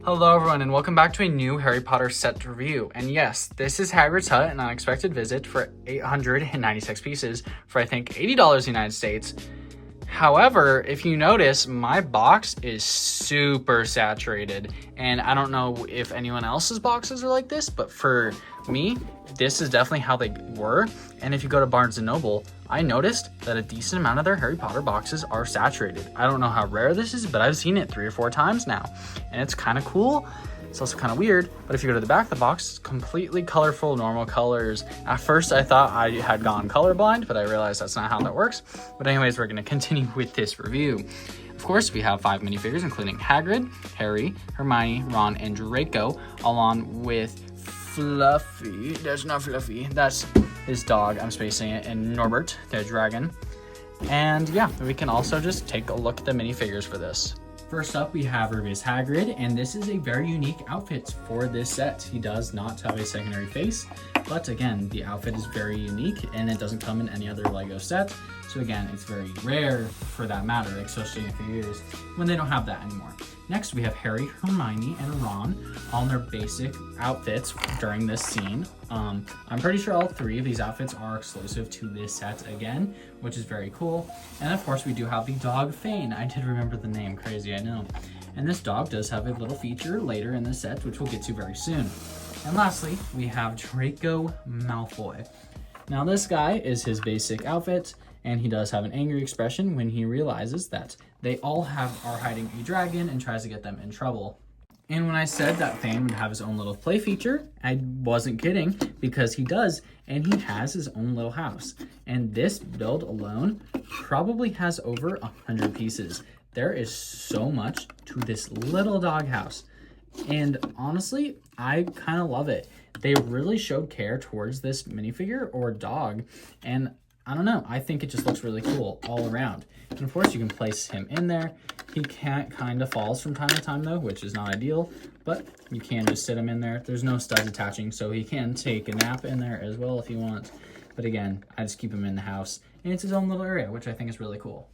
Hello everyone and welcome back to a new Harry Potter set review. And yes, this is Hagrid's Hut, an unexpected visit for 896 pieces for I think $80 United States. However, if you notice, my box is super saturated, and I don't know if anyone else's boxes are like this, but for me, this is definitely how they were. And if you go to Barnes & Noble, I noticed that a decent amount of their Harry Potter boxes are saturated. I don't know how rare this is, but I've seen it 3 or 4 times now, and it's kind of cool. It's also kind of weird, but if you go to the back of the box, it's completely colorful, normal colors. At first, I thought I had gone colorblind, but I realized that's not how that works. But anyways, we're going to continue with this review. Of course, we have 5 minifigures, including Hagrid, Harry, Hermione, Ron, and Draco, along with Fluffy. That's not Fluffy. That's his dog. I'm spacing it. And Norbert, their dragon. And yeah, we can also just take a look at the minifigures for this. First up, we have Rubius Hagrid, and this is a very unique outfit for this set. He does not have a secondary face, but again, the outfit is very unique and it doesn't come in any other LEGO set. So again, it's very rare for that matter, especially in a few years when they don't have that anymore. Next, we have Harry, Hermione, and Ron on their basic outfits during this scene. I'm pretty sure all 3 of these outfits are exclusive to this set again, which is very cool. And of course, we do have the dog Fane. I did remember the name, crazy, I know. And this dog does have a little feature later in the set, which we'll get to very soon. And lastly, we have Draco Malfoy. Now this guy is his basic outfit, and he does have an angry expression when he realizes that they all are hiding a dragon and tries to get them in trouble. And when I said that Fane would have his own little play feature, I wasn't kidding, because he does, and he has his own little house. And this build alone probably has over 100 pieces. There is so much to this little dog house. And honestly, I kind of love it. They really showed care towards this minifigure or dog, and I don't know, I think it just looks really cool all around. And of course you can place him in there. He kind of falls from time to time though, which is not ideal, but you can just sit him in there. There's no studs attaching, so he can take a nap in there as well if you want. But again, I just keep him in the house, and it's his own little area, which I think is really cool.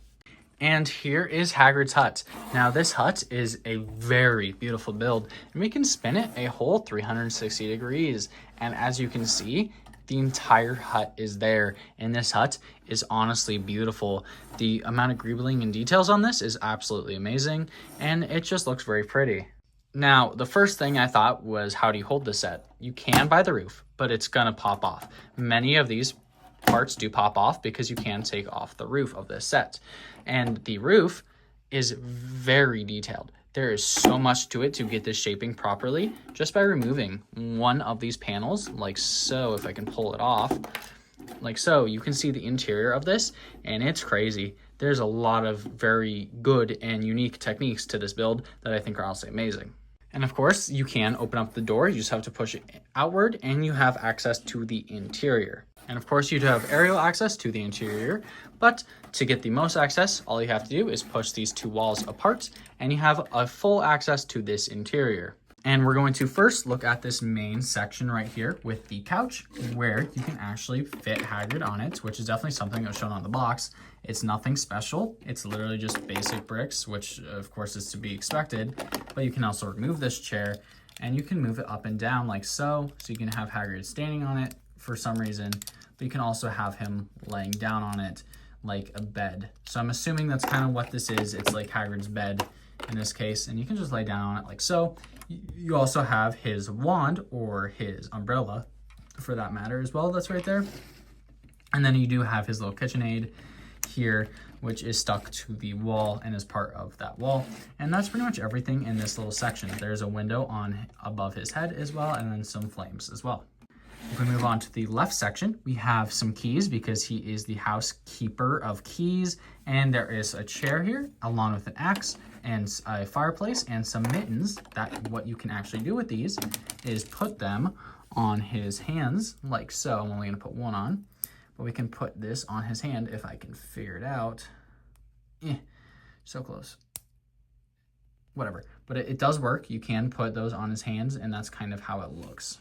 And here is Hagrid's hut. Now this hut is a very beautiful build, and we can spin it a whole 360 degrees. And as you can see, the entire hut is there, and this hut is honestly beautiful. The amount of greebling and details on this is absolutely amazing, and it just looks very pretty. Now, the first thing I thought was, how do you hold this set? You can by the roof, but it's gonna pop off. Many of these parts do pop off because you can take off the roof of this set. And the roof is very detailed. There is so much to it to get this shaping properly just by removing one of these panels, like so. If I can pull it off, like so, you can see the interior of this, and it's crazy. There's a lot of very good and unique techniques to this build that I think are also amazing. And of course, you can open up the door. You just have to push it outward, and you have access to the interior. And of course, you do have aerial access to the interior, but to get the most access, all you have to do is push these 2 walls apart, and you have a full access to this interior. And we're going to first look at this main section right here with the couch, where you can actually fit Hagrid on it, which is definitely something that was shown on the box. It's nothing special. It's literally just basic bricks, which of course is to be expected, but you can also remove this chair, and you can move it up and down like so. So you can have Hagrid standing on it for some reason, but you can also have him laying down on it like a bed. So I'm assuming that's kind of what this is. It's like Hagrid's bed in this case, and you can just lay down on it like so. You also have his wand, or his umbrella for that matter as well, that's right there. And then you do have his little KitchenAid here, which is stuck to the wall and is part of that wall. And that's pretty much everything in this little section. There's a window on above his head as well, and then some flames as well. If we move on to the left section, we have some keys because he is the housekeeper of keys. And there is a chair here along with an axe and a fireplace and some mittens. That what you can actually do with these is put them on his hands like so. I'm only gonna put one on, but we can put this on his hand if I can figure it out. So close. Whatever, but it does work. You can put those on his hands, and that's kind of how it looks.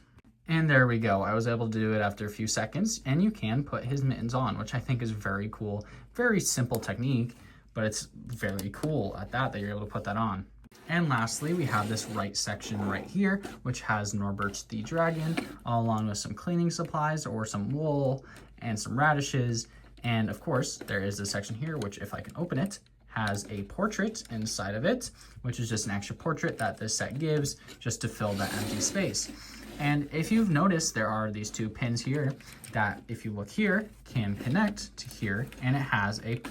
And there we go. I was able to do it after a few seconds, and you can put his mittens on, which I think is very cool. Very simple technique, but it's very cool at that you're able to put that on. And lastly, we have this right section right here, which has Norbert the dragon, along with some cleaning supplies or some wool and some radishes. And of course, there is this section here, which if I can open it, has a portrait inside of it, which is just an extra portrait that this set gives just to fill that empty space. And if you've noticed, there are these two pins here that, if you look here, can connect to here, and it has a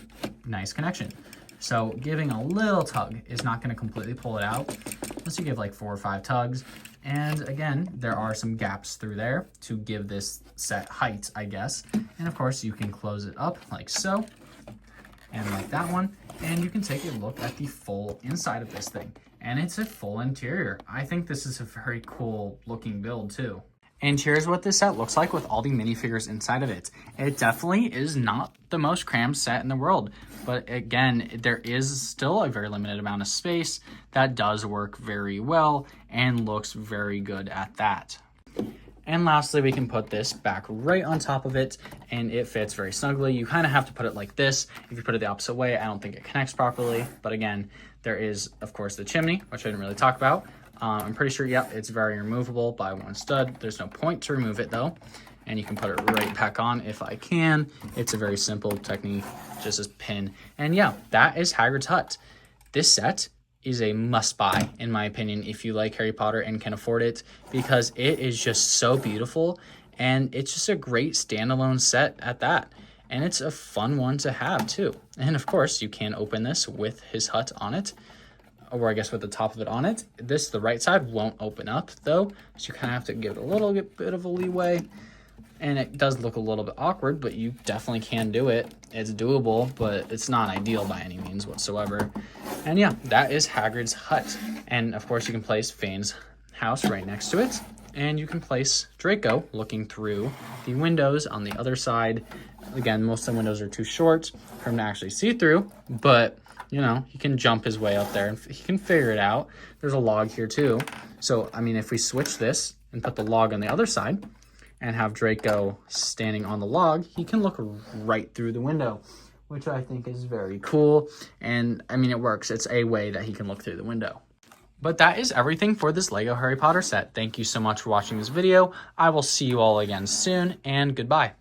nice connection. So giving a little tug is not going to completely pull it out, unless you give like 4 or 5 tugs. And again, there are some gaps through there to give this set height, I guess. And of course, you can close it up like so, and like that one. And you can take a look at the full inside of this thing. And it's a full interior. I think this is a very cool looking build too. And here's what this set looks like with all the minifigures inside of it. It definitely is not the most crammed set in the world, but again, there is still a very limited amount of space that does work very well and looks very good at that. And lastly, we can put this back right on top of it, and it fits very snugly. You kind of have to put it like this. If you put it the opposite way, I don't think it connects properly. But again, there is, of course, the chimney, which I didn't really talk about. I'm pretty sure, yeah, it's very removable by one stud. There's no point to remove it though. And you can put it right back on if I can. It's a very simple technique, just as pin. And yeah, that is Hagrid's Hut. This set is a must buy, in my opinion, if you like Harry Potter and can afford it, because it is just so beautiful. And it's just a great standalone set at that. And it's a fun one to have too. And of course, you can open this with his hut on it, or I guess with the top of it on it. This, the right side, won't open up though, so you kind of have to give it a little bit of a leeway. And it does look a little bit awkward, but you definitely can do it. It's doable, but it's not ideal by any means whatsoever. And yeah, that is Hagrid's Hut. And of course, you can place Fane's house right next to it. And you can place Draco looking through the windows on the other side. Again, most of the windows are too short for him to actually see through, but you know, he can jump his way up there and he can figure it out. There's a log here too. So, I mean, if we switch this and put the log on the other side and have Draco standing on the log, he can look right through the window, which I think is very cool. And I mean, it works. It's a way that he can look through the window. But that is everything for this Lego Harry Potter set. Thank you so much for watching this video. I will see you all again soon, and goodbye.